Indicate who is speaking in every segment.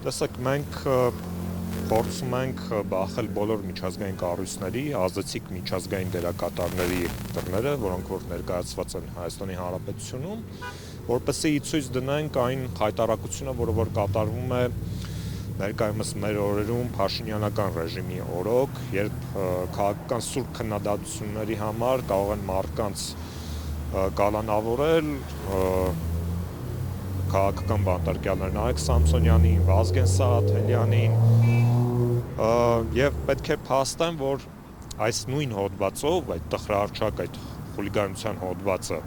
Speaker 1: Տեսեք, մենք փորձում ենք բախել բոլոր միջազգային կառույցների, ազդեցիկ միջազգային դերակատարների դռները, որոնք որ ներկայացված են Հայաստանի Հանրապետությունում, որպեսզի ցույց դնենք այն խայտառակությունը, որը որ կատարվում է ներկայումս մեր օրերում Փաշինյանական ռեժիմի օրոք, երբ քաղաքական սուր քննադատությունների համար կարող են մարդկանց կալանավորել քաղաքական բանտարկյալներ Նարեկ Սամսոնյանին, Վազգեն Սահաթելյանին, եւ պետք է փաստեմ, որ այս նույն հոդվածով, այդ տխրահարչակ, այդ խուլիգանության հոդվածը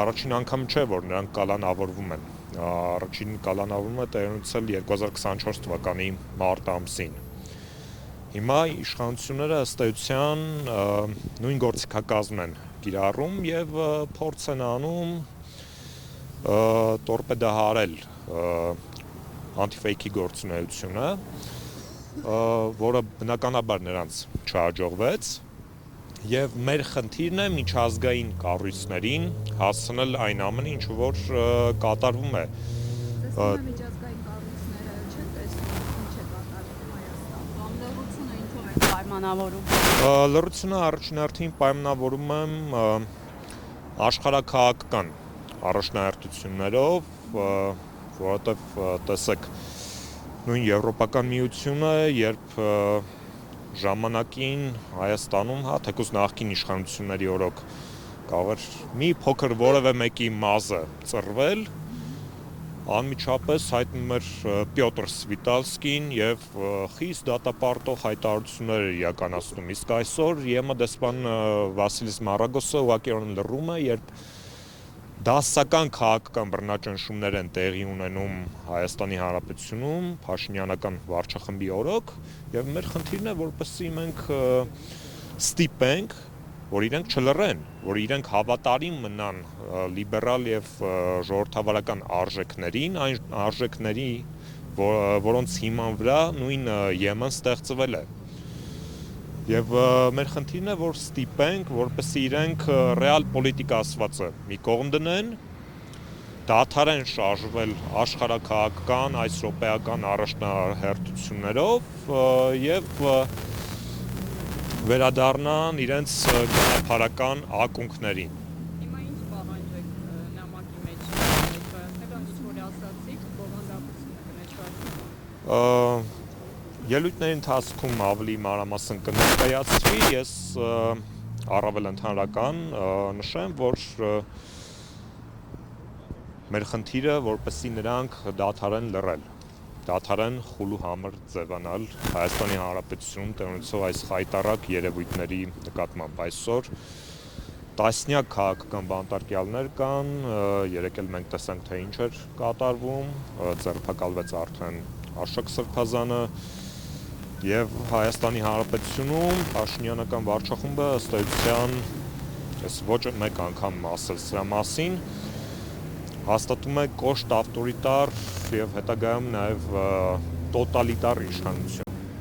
Speaker 1: առաջին անգամ չէ, որ նրանք կալանավորվում են։ Առաջին կալանավորումը տեղի ունեցել 2024 թվականի մարտ ամսին։ Հիմա իշխանությունները ըստ էության նույն գործիքակազմն են կիրառում եւ փորձ են անում տորպեդահարել անտիֆեյքի գործունեությունը, որը բնականաբար նրանց չհաջողվեց, եւ մեր խնդիրն է միջազգային կառույցներին հասցնել այն ամենը, ինչ որ կատարվում է։
Speaker 2: Միջազգային կառույցները չեն տեսնում ինչ է կատարվում Հայաստանում, կամ լռությունը ինչով է պայմանավորում։
Speaker 1: Լռությունը առաջին հերթին պայմանավորում եմ աշխարհաքաղաքական առաջնահերթություններով, որովհետև տեսեք, նույն Եվրոպական միությունը, երբ ժամանակին Հայաստանում, թեկուզ նախկին իշխանությունների օրոք կարող էր մի փոքր որևէ մեկի մազը ծռվել, անմիջապես հայտնում էր Պյոտր Սվիտալսկին եւ խիստ դատապարտող հայտարարություններ էր իրականացնում։ Իսկ այսօր ԵՄ դեսպան Վասիլիս Մարագոսը ուղղակիորեն լռում է, երբ դասական քաղաքական բռնաճնշումներ են տեղի ունենում Հայաստանի Հանրապետությունում Փաշինյանական վարչախմբի օրոք, եւ մեր խնդիրն է, որպեսզի մենք ստիպենք, որ իրենք չլռեն, որ իրենք հավատարիմ մնան լիբերալ եւ ժողովրդավարական արժեքներին, այն արժեքների, որոնց հիման վրա նույն ԵՄ-ն ստեղծվել է։ Եվ մեր խնդիրն է, որ ստիպենք, որպեսզի իրենք ռեալ պոլիտիկա ասվածը մի կողմ դնեն, դադարեն շարժվել աշխարհաքաղաքական, այս րոպեական առաջնահերթություններով եւ վերադառնան իրենց գաղափարական ակունքներին։
Speaker 2: Հիմա ինչ պահանջ եք նամակի մեջ ներկայացնել, ինչ որ ասացիք, բովանդակությունը կներկայացնեք։
Speaker 1: Ելույթների ընթացքում ավելի մանրամասն կներկայացվի, ես առավել ընդհանրական նշեմ, որ մեր խնդիրը, որպեսզի նրանք դադարեն լռել, դադարեն խուլու համր ձևանալ Հայաստանի Հանրապետությունում տեղնեցող այս խայտառակ երևույթների նկատմամբ։ Այսօր տասնյակ քաղաքական բանտարկյալներ կան, երեկ էլ մենք տեսանք, թե ինչ էր կատարվում, ձերբակալվեց արդեն Աշոտ Սրբազանը, եւ Հայաստանի Հանրապետությունում Փաշինյանական վարչախումբը ըստ էության, ես ոչ մեկ անգամ ասել սրա մասին, հաստատում է կոշտ ավտորիտար եւ հետագայում նաեւ տոտալիտար իշխանություն։